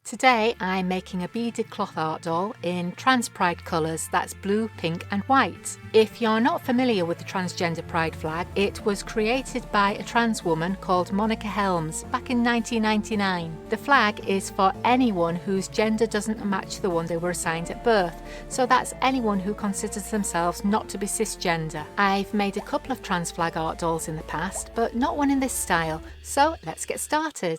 Today I'm making a beaded cloth art doll in trans pride colours, that's blue, pink and white. If you're not familiar with the transgender pride flag, it was created by a trans woman called Monica Helms back in 1999. The flag is for anyone whose gender doesn't match the one they were assigned at birth, so that's anyone who considers themselves not to be cisgender. I've made a couple of trans flag art dolls in the past, but not one in this style, so let's get started.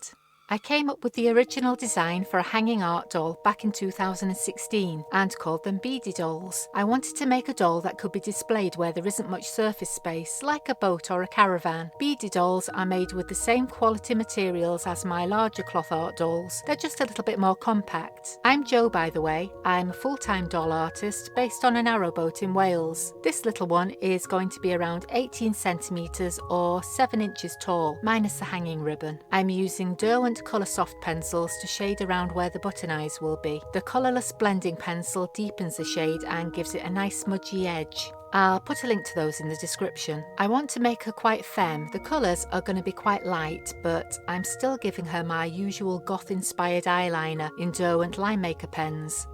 I came up with the original design for a hanging art doll back in 2016 and called them Beady Dolls. I wanted to make a doll that could be displayed where there isn't much surface space, like a boat or a caravan. Beady Dolls are made with the same quality materials as my larger cloth art dolls. They're just a little bit more compact. I'm Jo, by the way. I'm a full-time doll artist based on a narrowboat in Wales. This little one is going to be around 18 centimetres or 7 inches tall, minus the hanging ribbon. I'm using Derwent colour soft pencils to shade around where the button eyes will be. The colourless blending pencil deepens the shade and gives it a nice smudgy edge. I'll put a link to those in the description. I want to make her quite femme. The colours are going to be quite light, but I'm still giving her my usual goth inspired eyeliner in Derwent line maker pens.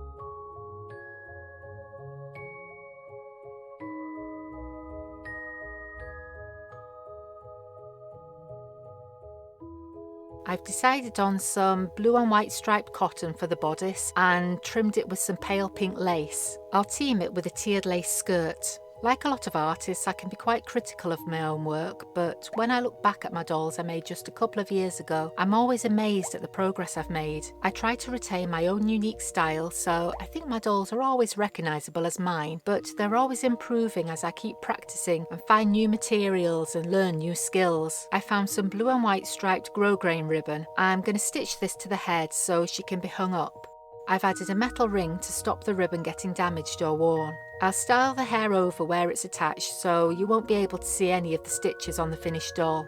I've decided on some blue and white striped cotton for the bodice and trimmed it with some pale pink lace. I'll team it with a tiered lace skirt. Like a lot of artists, I can be quite critical of my own work, but when I look back at my dolls I made just a couple of years ago, I'm always amazed at the progress I've made. I try to retain my own unique style, so I think my dolls are always recognisable as mine, but they're always improving as I keep practicing and find new materials and learn new skills. I found some blue and white striped grosgrain ribbon. I'm going to stitch this to the head so she can be hung up. I've added a metal ring to stop the ribbon getting damaged or worn. I'll style the hair over where it's attached so you won't be able to see any of the stitches on the finished doll.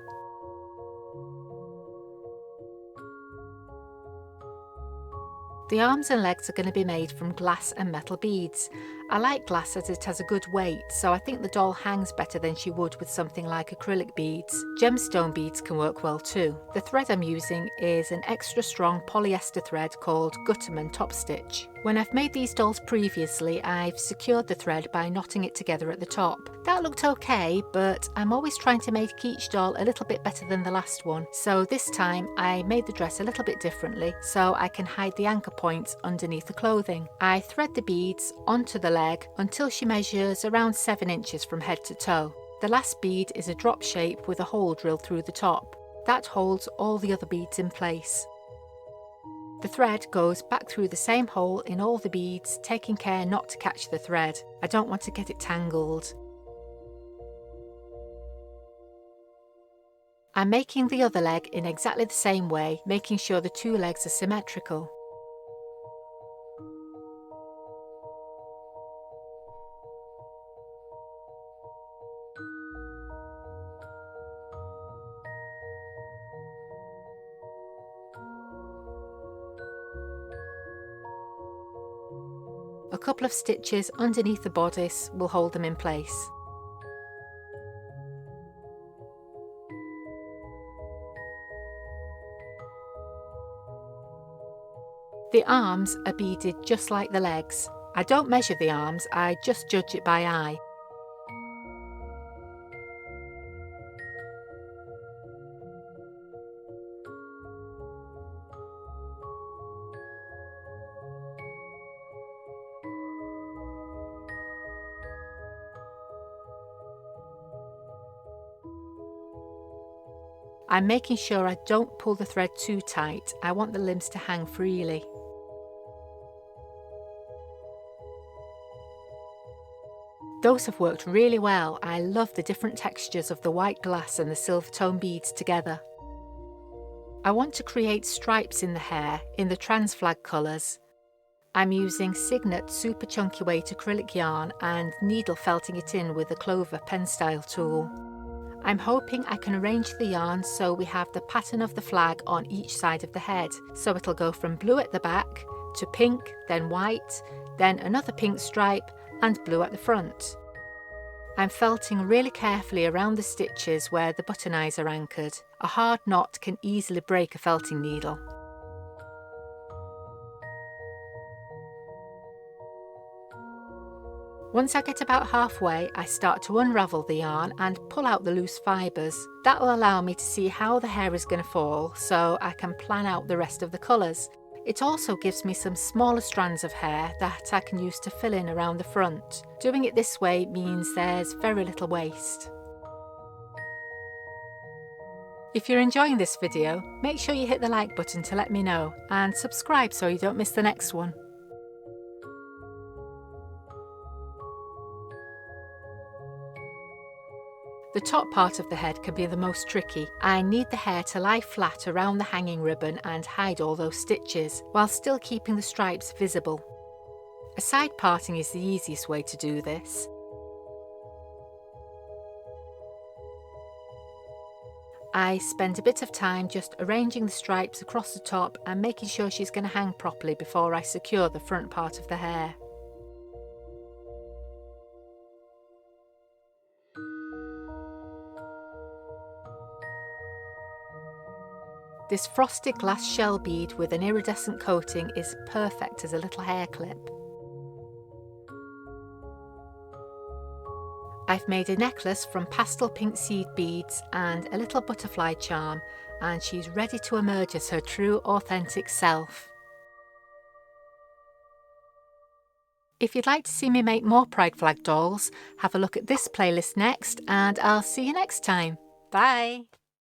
The arms and legs are going to be made from glass and metal beads. I like glass as it has a good weight, so I think the doll hangs better than she would with something like acrylic beads. Gemstone beads can work well too. The thread I'm using is an extra strong polyester thread called Gutterman Top Stitch. When I've made these dolls previously, I've secured the thread by knotting it together at the top. That looked okay, but I'm always trying to make each doll a little bit better than the last one, so this time I made the dress a little bit differently so I can hide the anchor points underneath the clothing. I thread the beads onto the leg until she measures around 7 inches from head to toe. The last bead is a drop shape with a hole drilled through the top. That holds all the other beads in place. The thread goes back through the same hole in all the beads, taking care not to catch the thread. I don't want to get it tangled. I'm making the other leg in exactly the same way, making sure the two legs are symmetrical. A couple of stitches underneath the bodice will hold them in place. The arms are beaded just like the legs. I don't measure the arms, I just judge it by eye. I'm making sure I don't pull the thread too tight. I want the limbs to hang freely. Those have worked really well. I love the different textures of the white glass and the silver tone beads together. I want to create stripes in the hair in the trans flag colours. I'm using Signet super chunky weight acrylic yarn and needle felting it in with a Clover pen style tool. I'm hoping I can arrange the yarn so we have the pattern of the flag on each side of the head. So it'll go from blue at the back to pink, then white, then another pink stripe and blue at the front. I'm felting really carefully around the stitches where the button eyes are anchored. A hard knot can easily break a felting needle. Once I get about halfway, I start to unravel the yarn and pull out the loose fibres. That will allow me to see how the hair is going to fall so I can plan out the rest of the colours. It also gives me some smaller strands of hair that I can use to fill in around the front. Doing it this way means there's very little waste. If you're enjoying this video, make sure you hit the like button to let me know and subscribe so you don't miss the next one. The top part of the head can be the most tricky. I need the hair to lie flat around the hanging ribbon and hide all those stitches, while still keeping the stripes visible. A side parting is the easiest way to do this. I spend a bit of time just arranging the stripes across the top and making sure she's going to hang properly before I secure the front part of the hair. This frosted glass shell bead with an iridescent coating is perfect as a little hair clip. I've made a necklace from pastel pink seed beads and a little butterfly charm, and she's ready to emerge as her true authentic self. If you'd like to see me make more pride flag dolls, have a look at this playlist next, and I'll see you next time. Bye!